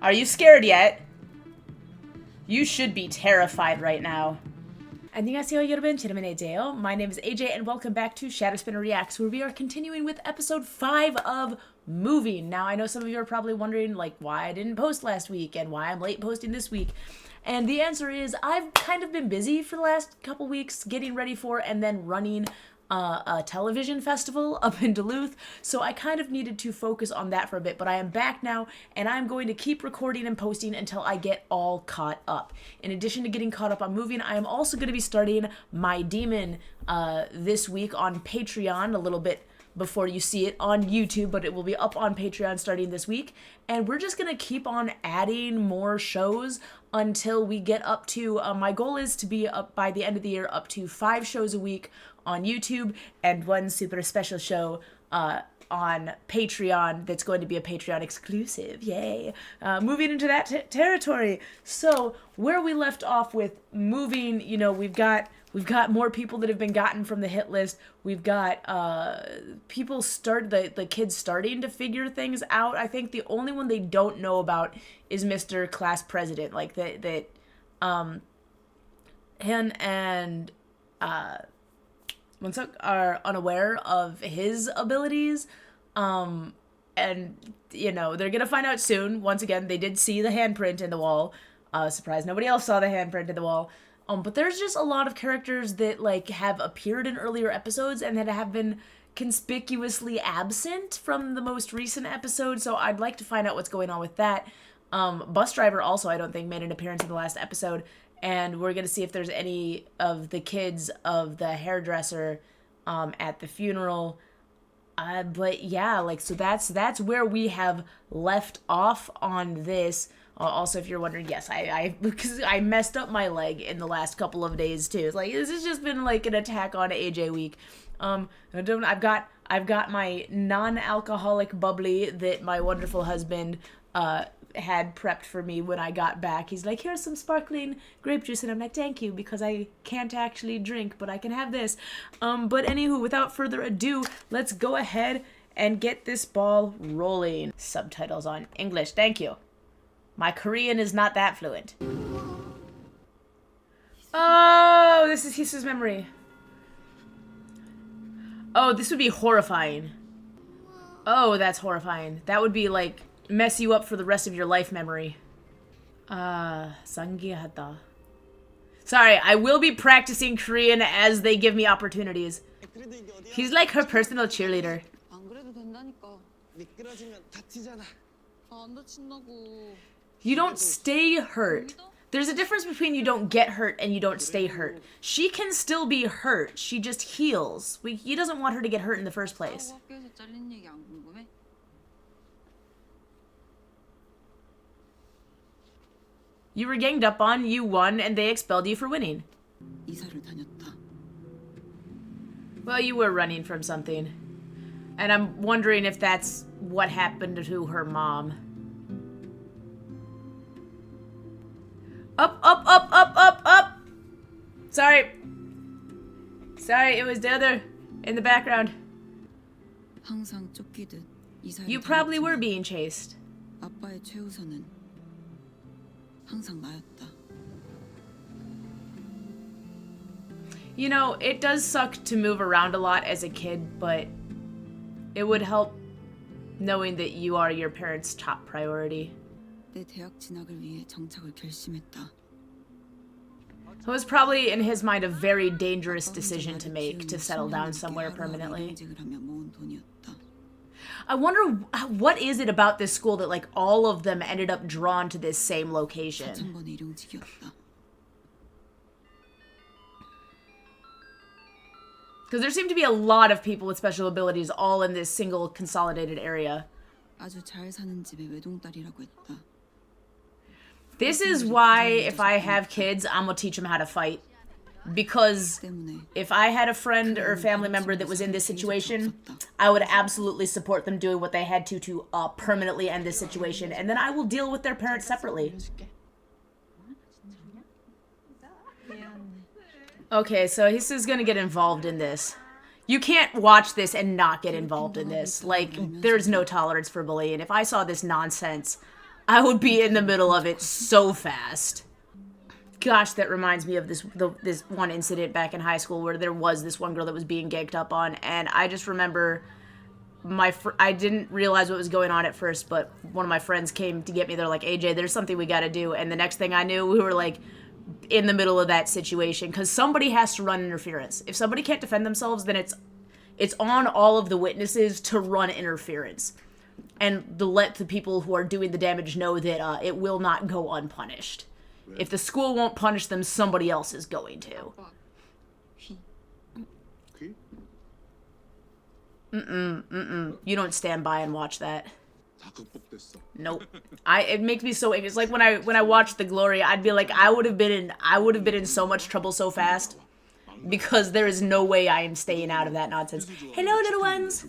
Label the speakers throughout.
Speaker 1: Are you scared yet? You should be terrified right now. 안녕하세요 여러분, 제르멘의 My name is AJ and welcome back to Shadow Spinner Reacts, where we are continuing with episode 5 of Moving. Now I know some of you are probably wondering like why I didn't post last week and why I'm late posting this week. And the answer is I've kind of been busy for the last couple weeks getting ready for and then running a television festival up in Duluth, so I kind of needed to focus on that for a bit, but I am back now, and I'm going to keep recording and posting until I get all caught up. In addition to getting caught up on Moving, I am also going to be starting My Demon this week on Patreon, a little bit before you see it on YouTube, but it will be up on Patreon starting this week, and we're just going to keep on adding more shows until we get up to, my goal is to be up by the end of the year up to 5 shows a week on YouTube and 1 super special show on Patreon that's going to be a Patreon exclusive. Yay! Moving into that territory. So where we left off with Moving, you know, we've got more people that have been gotten from the hit list. We've got people the kids starting to figure things out. I think the only one they don't know about is Mr. Class President. Like that him and Monsuk are unaware of his abilities. And, you know, they're gonna find out soon. Once again, they did see the handprint in the wall. Surprise, nobody else saw the handprint in the wall. But there's just a lot of characters that, like, have appeared in earlier episodes and that have been conspicuously absent from the most recent episode, so I'd like to find out what's going on with that. Bus Driver also, I don't think, made an appearance in the last episode, and we're gonna see if there's any of the kids of the hairdresser at the funeral. But yeah, like, so that's where we have left off on this. Also, if you're wondering, yes, because I messed up my leg in the last couple of days too. It's like, this has just been like an attack on AJ week. I've got my non-alcoholic bubbly that my wonderful husband had prepped for me when I got back. He's like, here's some sparkling grape juice, and I'm like, thank you, because I can't actually drink, but I can have this. But anywho, without further ado, let's go ahead and get this ball rolling. Subtitles on English, thank you. My Korean is not that fluent. Oh, this is Hisu's memory. Oh, this would be horrifying. Oh, that's horrifying. That would be like mess you up for the rest of your life memory. Sangi하다. Sorry, I will be practicing Korean as they give me opportunities. He's like her personal cheerleader. You don't stay hurt. There's a difference between you don't get hurt and you don't stay hurt. She can still be hurt. She just heals. He doesn't want her to get hurt in the first place. You were ganged up on, you won, and they expelled you for winning. Well, you were running from something. And I'm wondering if that's what happened to her mom. Up, up, up, up, up, up! Sorry. Sorry, it was the other in the background. You probably were being chased. You know, it does suck to move around a lot as a kid, but it would help knowing that you are your parents' top priority. It was probably, in his mind, a very dangerous decision to make, to settle down somewhere permanently. I wonder, what is it about this school that, like, all of them ended up drawn to this same location? Because there seem to be a lot of people with special abilities all in this single consolidated area. This is why, if I have kids, I'm gonna teach them how to fight. Because if I had a friend or family member that was in this situation, I would absolutely support them doing what they had to permanently end this situation, and then I will deal with their parents separately. Okay, so Hisu's gonna get involved in this. You can't watch this and not get involved in this. Like, there's no tolerance for bullying. If I saw this nonsense, I would be in the middle of it so fast. Gosh, that reminds me of this one incident back in high school where there was this one girl that was being ganked up on, and I just remember I didn't realize what was going on at first, but one of my friends came to get me. They're like, AJ, there's something we gotta do. And the next thing I knew, we were like in the middle of that situation, because somebody has to run interference. If somebody can't defend themselves, then it's on all of the witnesses to run interference and to let the people who are doing the damage know that it will not go unpunished. If the school won't punish them, somebody else is going to. You don't stand by and watch that. Nope. It makes me so angry. It's like when I watched The Glory, I'd be like, I would have been in so much trouble so fast, because there is no way I am staying out of that nonsense. Hello, little ones.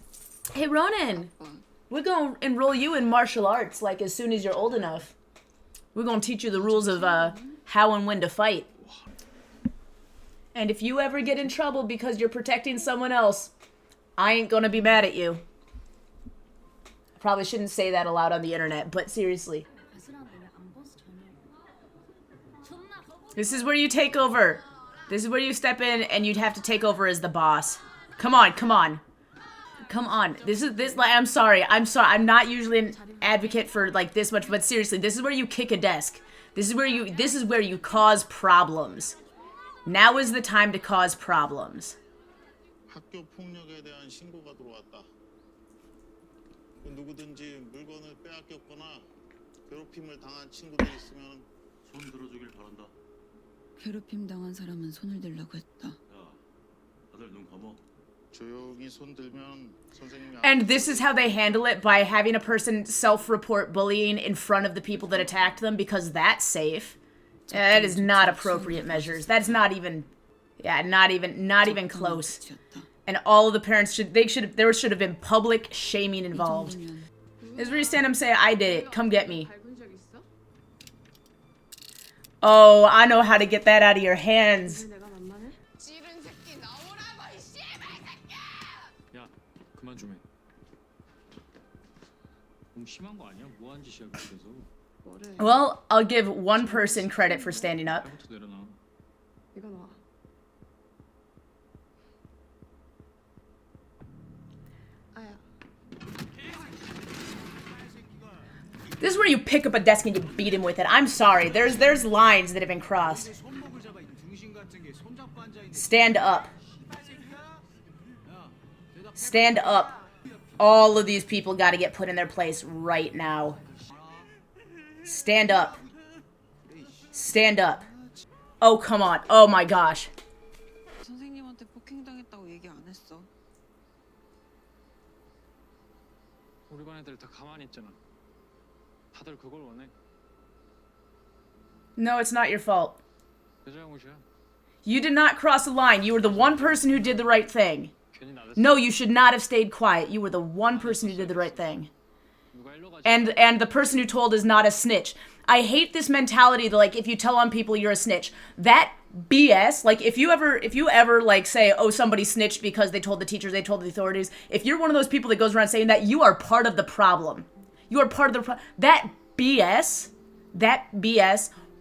Speaker 1: Hey, Ronan. We're gonna enroll you in martial arts like as soon as you're old enough. We're gonna teach you the rules of how and when to fight. And if you ever get in trouble because you're protecting someone else, I ain't gonna be mad at you. I probably shouldn't say that aloud on the internet, but seriously. This is where you take over. This is where you step in and you'd have to take over as the boss. Come on, come on. Come on. I'm sorry. I'm not usually an advocate for like this much, but seriously, this is where you kick a desk. This is where you cause problems. Now is the time to cause problems.
Speaker 2: 학교 폭력에 대한 신고가 들어왔다. 누구든지 물건을 빼앗겼거나 괴롭힘을 당한 친구들 있으면 손 들어주길 바란다.
Speaker 3: 괴롭힘 당한 사람은 손을 들라고 했다.
Speaker 2: 야, 다들 눈 감어. 조용히 손 들면 선생님이.
Speaker 1: And this is how they handle it, by having a person self-report bullying in front of the people that attacked them, because that's safe. That is not appropriate measures. That's not even. Yeah, not even close. And all of the parents there should have been public shaming involved. This is where you stand up and say, I did it, come get me. Oh, I know how to get that out of your hands.
Speaker 4: 야, 그만 좀 해. 너무 심한 거 아니야? 뭐 한 짓이야 그래서.
Speaker 1: Well, I'll give one person credit for standing up. This is where you pick up a desk and you beat him with it. I'm sorry. There's lines that have been crossed. Stand up. Stand up. All of these people got to get put in their place right now. Stand up. Stand up. Oh, come on. Oh my gosh.
Speaker 3: 선생님한테 폭행당했다고 얘기 안 했어.
Speaker 4: 우리 반 애들 다 가만히 있잖아. 다들 그걸 원해.
Speaker 1: No, it's not your fault.
Speaker 4: 내 잘못이야.
Speaker 1: You did not cross the line. You were the one person who did the right thing. No, you should not have stayed quiet. You were the one person who did the right thing. And the person who told is not a snitch. I hate this mentality that, like, if you tell on people, you're a snitch. That BS, like, if you ever like say, oh, somebody snitched because they told the teachers, they told the authorities, if you're one of those people that goes around saying that, you are part of the problem. You are part of the that BS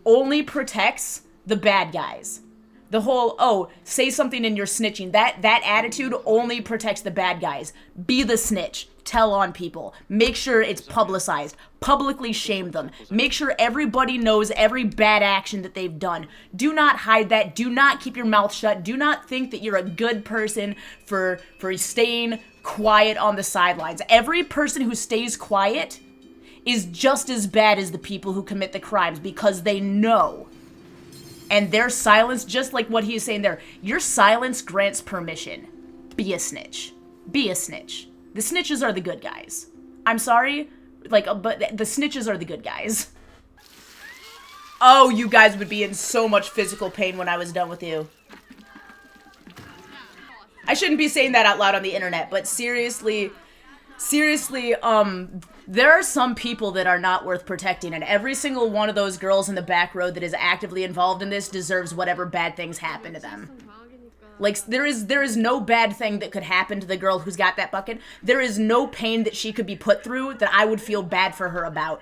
Speaker 1: only protects the bad guys. The whole, oh, say something and you're snitching. That attitude only protects the bad guys. Be the snitch. Tell on people. Make sure it's publicized. Publicly shame them. Make sure everybody knows every bad action that they've done. Do not hide that. Do not keep your mouth shut. Do not think that you're a good person for staying quiet on the sidelines. Every person who stays quiet is just as bad as the people who commit the crimes, because they know. And their silence, just like what he is saying there, your silence grants permission. Be a snitch. Be a snitch. The snitches are the good guys. I'm sorry, like, but the snitches are the good guys. Oh, you guys would be in so much physical pain when I was done with you. I shouldn't be saying that out loud on the internet, but seriously, there are some people that are not worth protecting, and every single one of those girls in the back row that is actively involved in this deserves whatever bad things happen to them. Like, there is no bad thing that could happen to the girl who's got that bucket. There is no pain that she could be put through that I would feel bad for her about.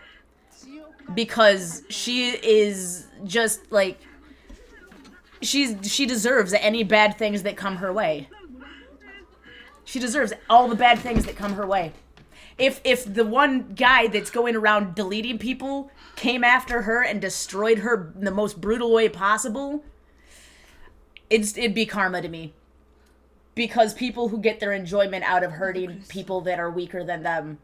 Speaker 1: because she is just like she deserves any bad things that come her way. She deserves all the bad things that come her way. If the one guy that's going around deleting people came after her and destroyed her in the most brutal way possible, it'd be karma to me. Because people who get their enjoyment out of hurting people that are weaker than them,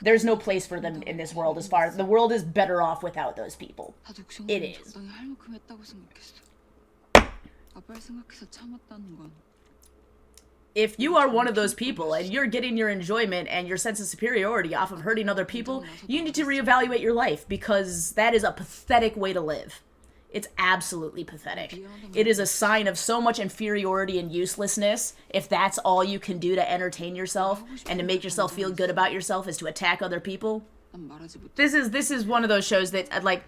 Speaker 1: there's no place for them in this world. As far as the world is better off without those people.
Speaker 3: 나도 그
Speaker 1: It
Speaker 3: 정도면
Speaker 1: is.
Speaker 3: 적당히 할 만큼 했다고 생각했어. 아빠를 생각해서 참았다는 건
Speaker 1: If you are one of those people and you're getting your enjoyment and your sense of superiority off of hurting other people, you need to reevaluate your life, because that is a pathetic way to live. It's absolutely pathetic. It is a sign of so much inferiority and uselessness if that's all you can do to entertain yourself and to make yourself feel good about yourself is to attack other people.
Speaker 3: 난 말하지 못해.
Speaker 1: This is one of those shows that I'd like.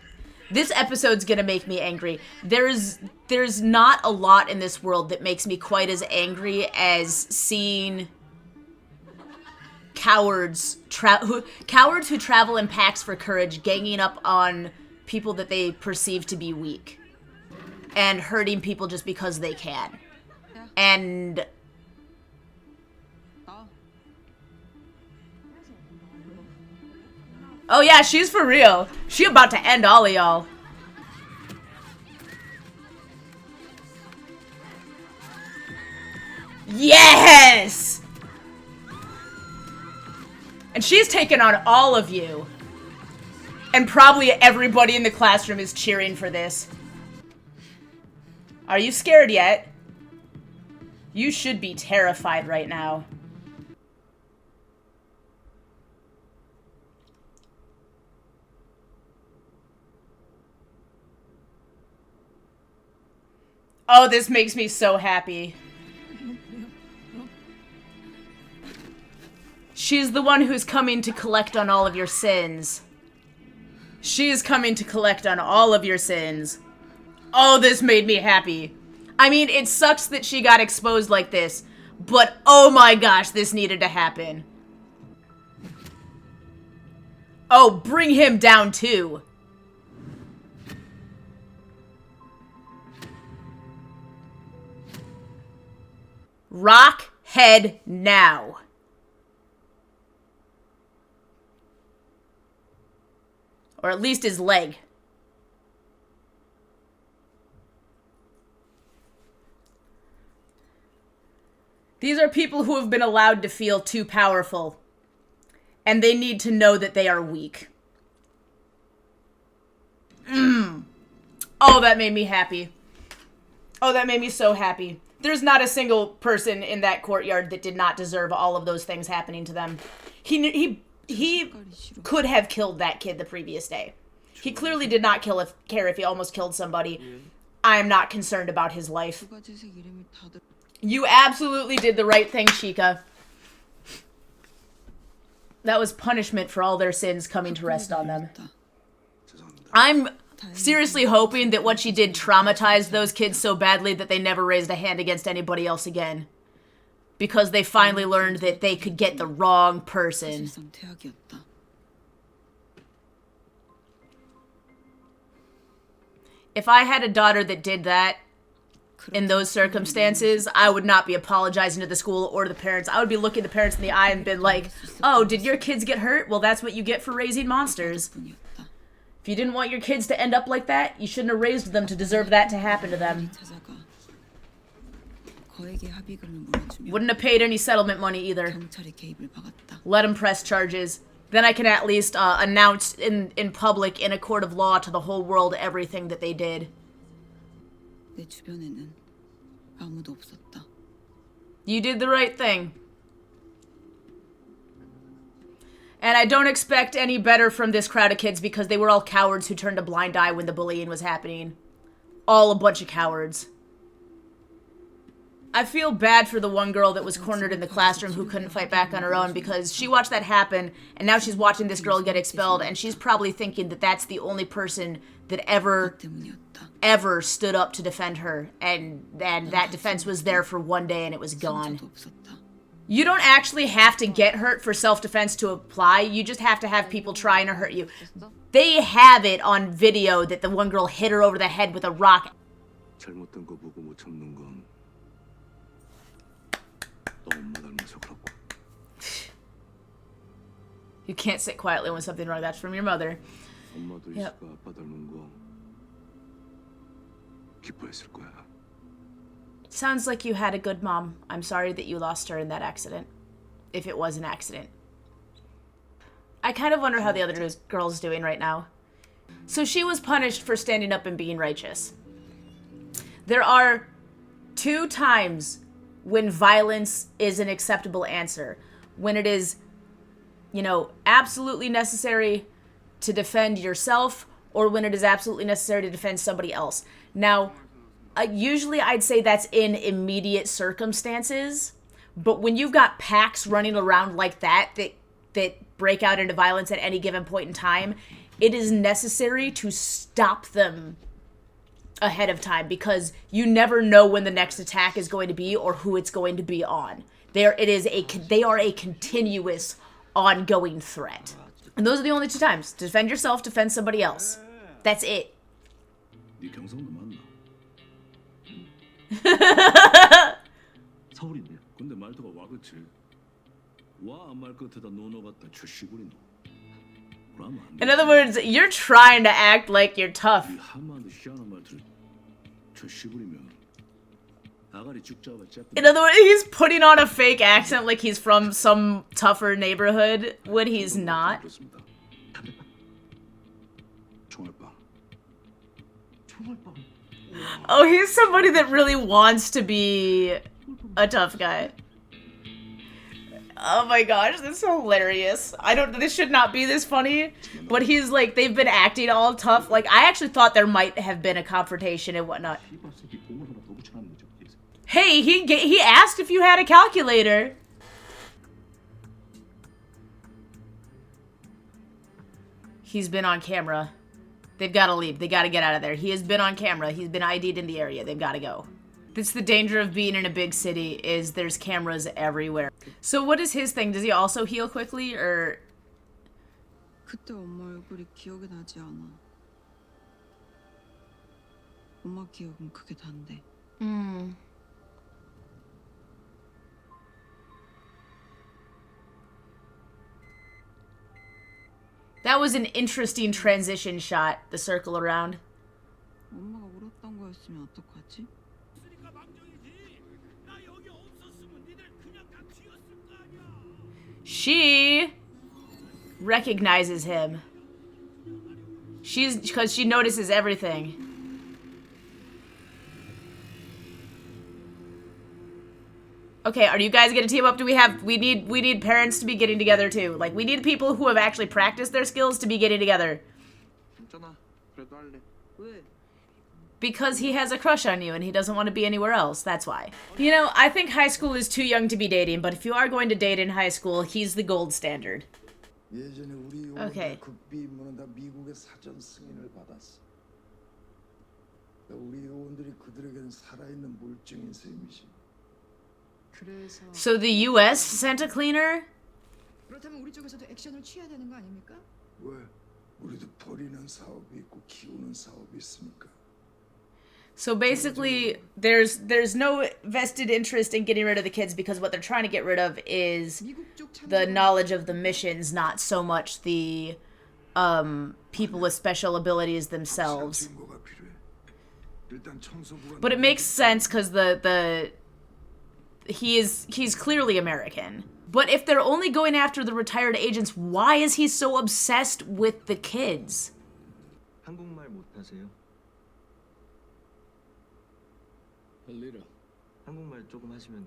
Speaker 1: This episode's gonna make me angry. There's not a lot in this world that makes me quite as angry as seeing cowards who travel in packs for courage ganging up on people that they perceive to be weak and hurting people just because they can. And
Speaker 3: 나
Speaker 1: oh yeah, she's for real. She about to end all of y'all. Yes! And she's taken on all of you. And probably everybody in the classroom is cheering for this. Are you scared yet? You should be terrified right now. Oh, this makes me so happy. She's the one who's coming to collect on all of your sins. She is coming to collect on all of your sins. Oh, this made me happy. I mean, it sucks that she got exposed like this, but oh my gosh, this needed to happen. Oh, bring him down too. Rock head now. Or at least his leg. These are people who have been allowed to feel too powerful. And they need to know that they are weak. Oh, that made me happy. Oh, that made me so happy. There's not a single person in that courtyard that did not deserve all of those things happening to them. He could have killed that kid the previous day. He clearly did not care if he almost killed somebody. I am not concerned about his life.
Speaker 3: 두 가지색 이름이 다들
Speaker 1: You absolutely did the right thing, Chica. That was punishment for all their sins coming to rest on them. I'm seriously hoping that what she did traumatized those kids so badly that they never raised a hand against anybody else again. Because they finally learned that they could get the wrong person.
Speaker 3: 사실상 대학이었다.
Speaker 1: If I had a daughter that did that, in those circumstances, I would not be apologizing to the school or the parents. I would be looking the parents in the eye and been like, oh, did your kids get hurt? Well, that's what you get for raising monsters.
Speaker 3: 뿐이었다.
Speaker 1: If you didn't want your kids to end up like that, you shouldn't have raised them to deserve that to happen to them.
Speaker 3: 찾아가 거액의 합의금을 물어주며
Speaker 1: Wouldn't have paid any settlement money either.
Speaker 3: 경찰의 개입을 막았다.
Speaker 1: Let them press charges. Then I can at least announce in public, in a court of law, to the whole world everything that they did.
Speaker 3: 내 주변에는 아무도 없었다.
Speaker 1: You did the right thing. And I don't expect any better from this crowd of kids because they were all cowards who turned a blind eye when the bullying was happening. All a bunch of cowards. I feel bad for the one girl that was cornered in the classroom who couldn't fight back on her own because she watched that happen and now she's watching this girl get expelled and she's probably thinking that that's the only person that ever stood up to defend her and that defense was there for one day and it was gone.
Speaker 3: 없었다.
Speaker 1: You don't actually have to get hurt for self-defense to apply. You just have to have people trying to hurt you. They have it on video that the one girl hit her over the head with a rock.
Speaker 5: 잘못된 거 보고 못 참는 건 너 엄마 닮아서 그렇고.
Speaker 1: You can't sit quietly when something wrong. That's from your mother.
Speaker 5: 엄마도
Speaker 1: Yep.
Speaker 5: 이수가 아빠 닮은 거 기뻐했을 거야.
Speaker 1: Sounds like you had a good mom. I'm sorry that you lost her in that accident. If it was an accident. I kind of wonder how the other girl's doing right now. So she was punished for standing up and being righteous. There are 2 times when violence is an acceptable answer. When it is, you know, absolutely necessary to defend yourself, or when it is absolutely necessary to defend somebody else. Now, usually I'd say that's in immediate circumstances, but when you've got packs running around like that break out into violence at any given point in time, it is necessary to stop them ahead of time, because you never know when the next attack is going to be or who it's going to be on. They are a continuous, ongoing threat. And those are the only 2 times. Defend yourself, defend somebody else. That's it.
Speaker 5: 네 경상도 맞나? 서울인데. 근데 말투가 와 그치? 와 말 끝에다 노노 같다 최시구리 너. 그러면 안 돼.
Speaker 1: In other words, you're trying to act like you're tough.
Speaker 5: 이 한마디 희한한 말투를 최시구리면 아가리 쭉 잡아 째ppen.
Speaker 1: In other words, he's putting on a fake accent like he's from some tougher neighborhood when he's not.
Speaker 5: 그렇습니다. 총알빵. 총알빵.
Speaker 1: Oh, he's somebody that really wants to be a tough guy. Oh my gosh, this is hilarious. This should not be this funny, but he's like, they've been acting all tough. Like, I actually thought there might have been a confrontation and whatnot. Hey, he asked if you had a calculator. He's been on camera. They've got to leave. They got to get out of there. He has been on camera. He's been ID'd in the area. They've got to go. That's the danger of being in a big city, is there's cameras everywhere. So what is his thing? Does he also heal quickly, or?
Speaker 3: 그때 엄마 얼굴이 기억이 나지 않아. 엄마 기억은 그게 단데.
Speaker 1: That was an interesting transition shot, the circle around.
Speaker 3: 엄마가 울었던 거였으면 어떡하지?
Speaker 1: She recognizes him. Because she notices everything. Okay, are you guys gonna team up? We need parents to be getting together too. Like, we need people who have actually practiced their skills to be getting together.
Speaker 4: 괜찮아. 그래도 할래.
Speaker 3: 왜?
Speaker 1: Because he has a crush on you and he doesn't want to be anywhere else. That's why. You know, I think high school is too young to be dating, but if you are going to date in high school, he's the gold standard.
Speaker 6: 예전에 우리
Speaker 1: Okay.
Speaker 6: 요원들 극비 임무는 다 미국의 사전 승인을 받았어. 우리 요원들이 그들에게는 살아있는 물증인 셈이지.
Speaker 3: 그래서
Speaker 1: So the US sent a cleaner?
Speaker 3: 그렇다면 우리 쪽에서도 액션을 취해야 되는 거 아닙니까?
Speaker 6: 왜? 우리도 버리는 사업이 있고 키우는 사업이 있으니까.
Speaker 1: So basically, there's no vested interest in getting rid of the kids, because what they're trying to get rid of is
Speaker 3: 미국 쪽
Speaker 1: the
Speaker 3: 참전
Speaker 1: knowledge of the missions, not so much the people with special abilities themselves.
Speaker 6: 증거가 필요해. 일단 청소부가
Speaker 1: But it makes sense because he's clearly American. But if they're only going after the retired agents, why is he so obsessed with the kids?
Speaker 7: 한국말 못하세요?
Speaker 5: 할리라.
Speaker 7: 한국말 조금 하시면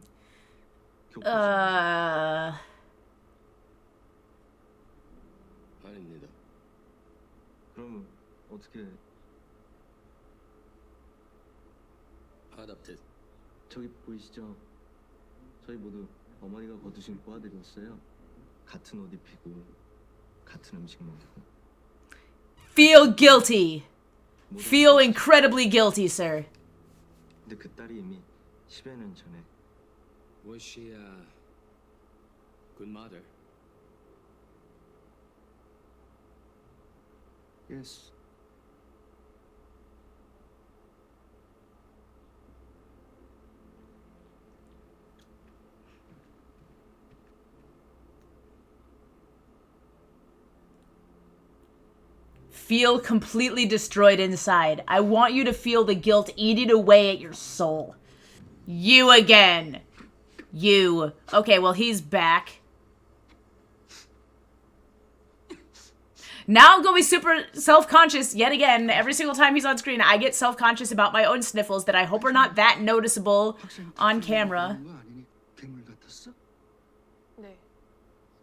Speaker 5: 아닙니다.
Speaker 7: 그러면 어떻게
Speaker 5: 아답텟.
Speaker 7: 저기 보이시죠? 저희 모두 어머니가 거두신 꼬아들이었어요. 같은 옷 입히고 같은 음식 먹이고.
Speaker 1: Feel guilty. Feel incredibly guilty, sir.
Speaker 7: 근데 그 딸이 이미 10여 년 전에
Speaker 5: 워시야 Good mother.
Speaker 7: Yes.
Speaker 1: Feel completely destroyed inside. I want you to feel the guilt eating away at your soul. You again. You. Okay, well, he's back. Now I'm going to be super self-conscious yet again. Every single time he's on screen, I get self-conscious about my own sniffles that I hope are not that noticeable on camera.
Speaker 7: 괴물 같았어?
Speaker 3: 네.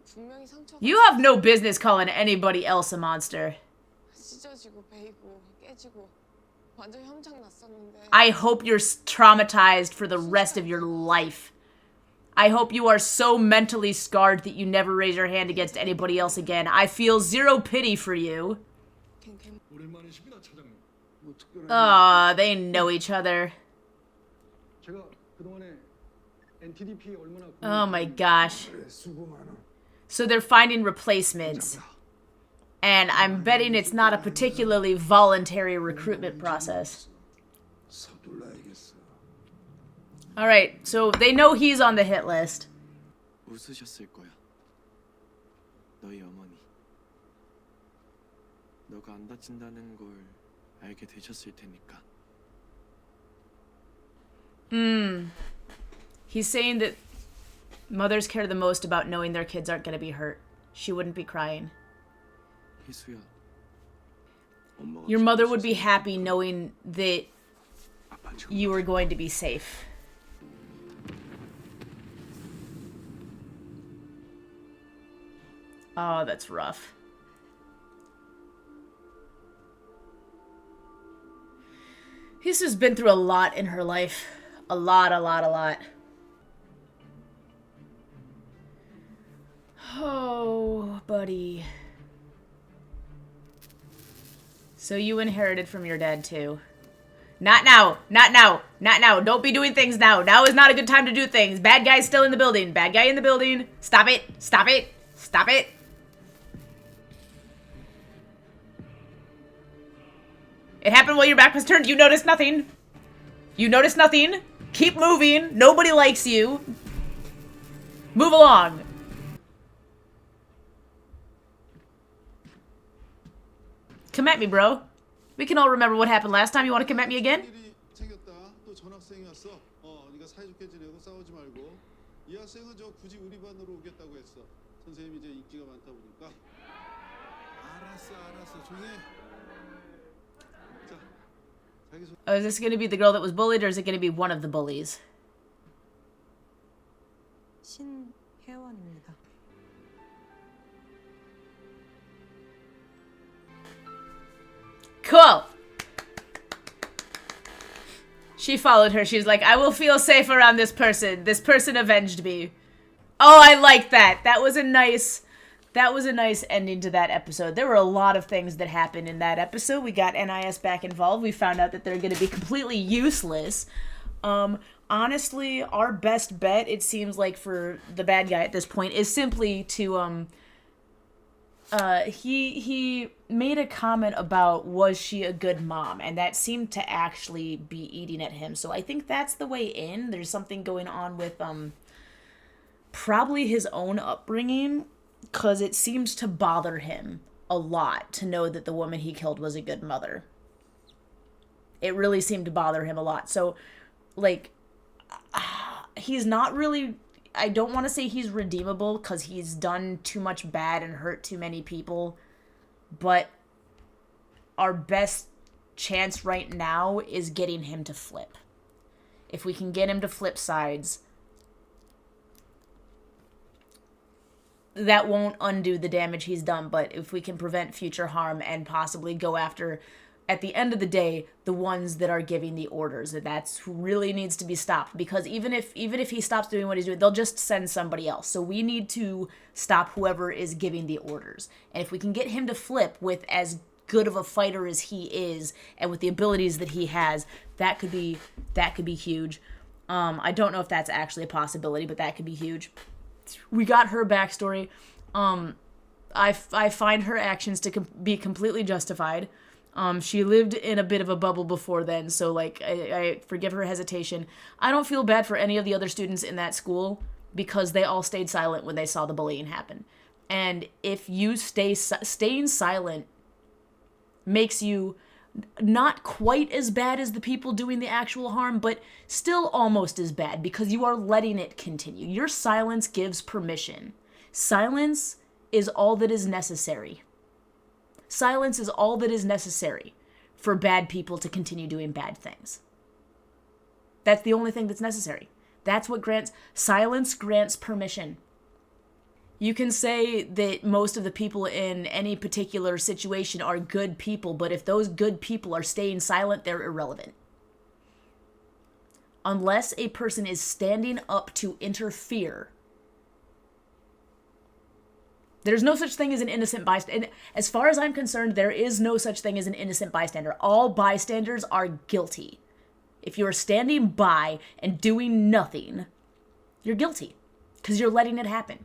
Speaker 3: 분명히 상처가
Speaker 1: You have no business calling anybody else a monster.
Speaker 3: 찢어지고 베이고 깨지고 완전 혐장 났었는데.
Speaker 1: I hope you're traumatized for the rest of your life. I hope you are so mentally scarred that you never raise your hand against anybody else again. I feel zero pity for you.
Speaker 5: 오랜만이십니다, 차장님.
Speaker 6: 뭐 특별한
Speaker 1: Aw, they know each other.
Speaker 4: 제가 그동안에 NTDP 얼마나
Speaker 1: Oh my gosh.
Speaker 6: 그래 수고 많아.
Speaker 1: So they're finding replacements. And I'm betting it's not a particularly voluntary recruitment process.
Speaker 6: 서둘러야겠어.
Speaker 1: Alright, so they know he's on the hit list.
Speaker 8: 웃으셨을 거야. 너희 어머니. 너가 안 다친다는 걸 알게 되셨을 테니까.
Speaker 1: He's saying that mothers care the most about knowing their kids aren't going to be hurt. She wouldn't be crying.
Speaker 8: 희수야.
Speaker 1: Your mother would be happy knowing that you were going to be safe. Oh, that's rough. Hisu's been through a lot in her life. A lot. Oh, buddy. So you inherited from your dad, too. Not now. Not now. Not now. Don't be doing things now. Now is not a good time to do things. Bad guy's still in the building. Bad guy in the building. Stop it. Stop it. Stop it. It happened while your back was turned. You noticed nothing. You noticed nothing. Keep moving. Nobody likes you. Move along. Come at me, bro. We can all remember what happened last time. You want to come at me again?
Speaker 2: 일이 생겼다. 또 전학생이 왔어. 네가 사이좋게 지내고 싸우지 말고. 이 학생은 저 굳이 우리 반으로 오겠다고 했어. 선생님이 이제 인기가 많다 보니까. 알았어. 조용해. 자, 자기 소.
Speaker 1: Oh, is this going to be the girl that was bullied, or is it going to be one of the bullies?
Speaker 3: 신혜원입니다.
Speaker 1: Cool. She followed her. She's like, I will feel safe around this person. This person avenged me. Oh, I like that. That was a nice ending to that episode. There were a lot of things that happened in that episode. We got NIS back involved. We found out that they're going to be completely useless. Honestly, our best bet, it seems like, for the bad guy at this point is simply to, he made a comment about, was she a good mom? And that seemed to actually be eating at him. So I think that's the way in. There's something going on with, probably his own upbringing, because it seems to bother him a lot to know that the woman he killed was a good mother. It really seemed to bother him a lot. So, like, he's not really... I don't want to say he's redeemable because he's done too much bad and hurt too many people. But our best chance right now is getting him to flip. If we can get him to flip sides, that won't undo the damage he's done. But if we can prevent future harm and possibly go after, at the end of the day, the ones that are giving the orders, that's who really needs to be stopped. Because even if he stops doing what he's doing, they'll just send somebody else. So we need to stop whoever is giving the orders. And if we can get him to flip with as good of a fighter as he is, and with the abilities that he has, that could be huge. I don't know if that's actually a possibility, but that could be huge. we got her backstory. I find her actions to be completely justified. She lived in a bit of a bubble before then, so like I forgive her hesitation. I don't feel bad for any of the other students in that school because they all stayed silent when they saw the bullying happen. And if you staying silent makes you not quite as bad as the people doing the actual harm, but still almost as bad because you are letting it continue. Your silence gives permission. Silence is all that is necessary. Silence is all that is necessary for bad people to continue doing bad things. That's the only thing that's necessary. That's what silence grants permission. You can say that most of the people in any particular situation are good people, but if those good people are staying silent, they're irrelevant. Unless a person is standing up to interfere, there's no such thing as an innocent bystander. As far as I'm concerned, there is no such thing as an innocent bystander. All bystanders are guilty. If you're standing by and doing nothing, you're guilty because you're letting it happen.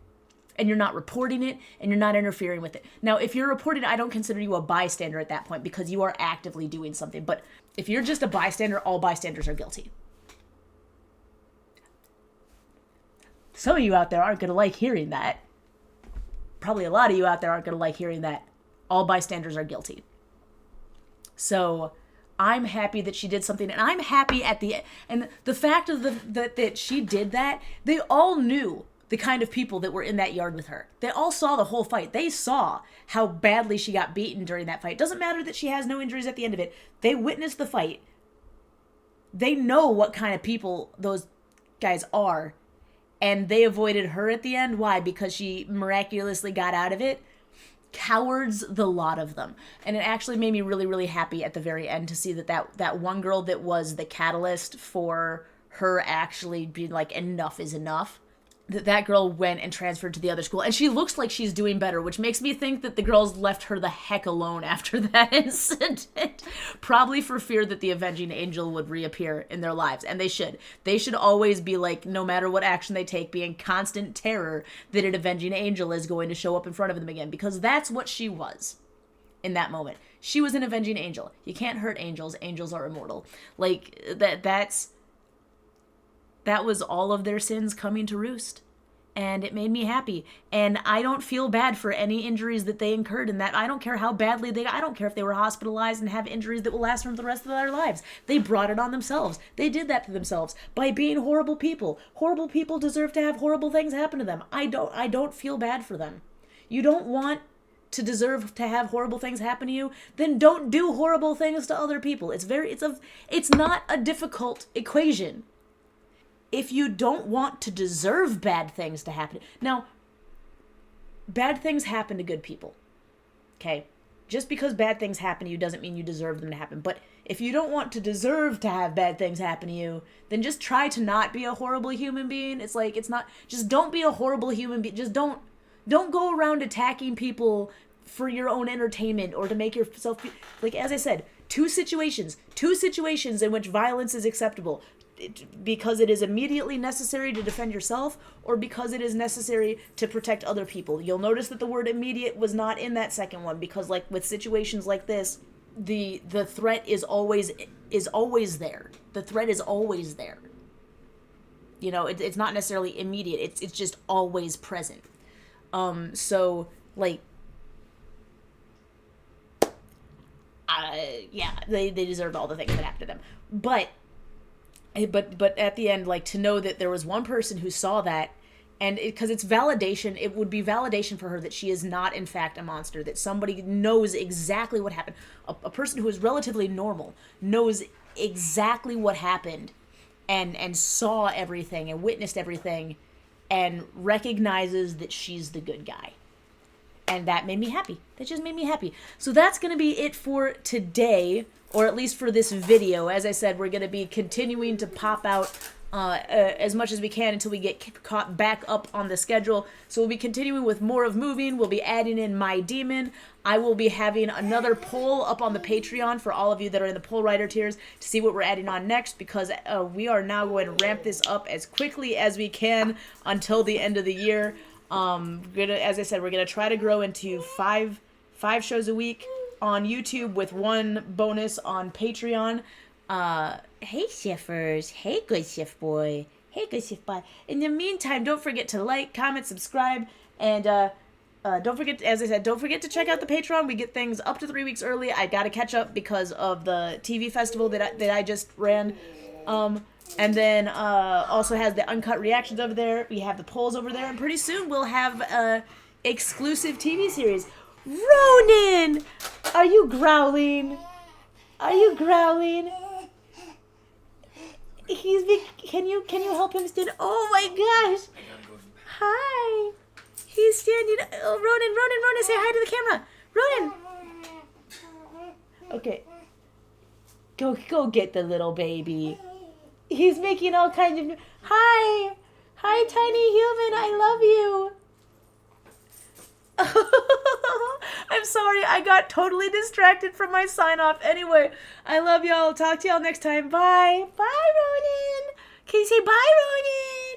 Speaker 1: And you're not reporting it, and you're not interfering with it. Now, if you're reporting it, I don't consider you a bystander at that point because you are actively doing something. But if you're just a bystander, all bystanders are guilty. Some of you out there aren't going to like hearing that. Probably a lot of you out there aren't going to like hearing that. All bystanders are guilty. So I'm happy that she did something, and I'm happy at the end. And the fact of that she did that, they all knew the kind of people that were in that yard with her. They all saw the whole fight. They saw how badly she got beaten during that fight. It doesn't matter that she has no injuries at the end of it. They witnessed the fight. They know what kind of people those guys are. And they avoided her at the end. Why? Because she miraculously got out of it. Cowards, the lot of them. And it actually made me really, really happy at the very end to see that one girl that was the catalyst for her actually being like, enough is enough. That girl went and transferred to the other school, and she looks like she's doing better, which makes me think that the girls left her the heck alone after that incident. Probably for fear that the avenging angel would reappear in their lives, and they should. They should always be like, no matter what action they take, be in constant terror that an avenging angel is going to show up in front of them again, because that's what she was in that moment. She was an avenging angel. You can't hurt angels. Angels are immortal. Like, that was all of their sins coming to roost. And it made me happy. And I don't feel bad for any injuries that they incurred in that. I don't care how badly I don't care if they were hospitalized and have injuries that will last for the rest of their lives. They brought it on themselves. They did that to themselves by being horrible people. Horrible people deserve to have horrible things happen to them. I don't feel bad for them. You don't want to deserve to have horrible things happen to you, then don't do horrible things to other people. It's not a difficult equation. If you don't want to deserve bad things to happen. Now, bad things happen to good people. Okay? Just because bad things happen to you doesn't mean you deserve them to happen. But if you don't want to deserve to have bad things happen to you, then just try to not be a horrible human being. Just don't be a horrible human being. Just don't go around attacking people for your own entertainment or to make yourself feel, like, as I said, two situations in which violence is acceptable. Because it is immediately necessary to defend yourself or because it is necessary to protect other people. You'll notice that the word immediate was not in that second one because, like, with situations like this, the threat is always there. The threat is always there. You know, it's not necessarily immediate. It's just always present. So, like, yeah, they deserved all the things that happened to them. But at the end, like, to know that there was one person who saw that, and because it's validation, it would be validation for her that she is not, in fact, a monster, that somebody knows exactly what happened. A person who is relatively normal knows exactly what happened and saw everything and witnessed everything and recognizes that she's the good guy. And that made me happy. That just made me happy. So that's going to be it for today, or at least for this video. As I said, we're going to be continuing to pop out as much as we can until we get caught back up on the schedule. So we'll be continuing with more of moving. We'll be adding in My Demon. I will be having another poll up on the Patreon for all of you that are in the poll writer tiers to see what we're adding on next, because we are now going to ramp this up as quickly as we can until the end of the year. As I said, we're gonna try to grow into five shows a week on YouTube with one bonus on Patreon. Hey shifters, hey good shift boy, hey good shift boy. In the meantime, don't forget to like, comment, subscribe, and don't forget, as I said, don't forget to check out the Patreon. We get things up to 3 weeks early. I gotta catch up because of the TV festival that I just ran. And then also has the uncut reactions over there. We have the polls over there, and pretty soon we'll have exclusive TV series. Ronan, are you growling? Are you growling? Can you help him stand? Oh my gosh! Hi. He's standing. Oh, Ronan, say hi to the camera. Ronan. Okay. Go get the little baby. He's making all kinds of. Hi, tiny human. I love you. I'm sorry, I got totally distracted from my sign off. Anyway, I love y'all. Talk to y'all next time. Bye. Bye, Ronan. Can you say bye, Ronan?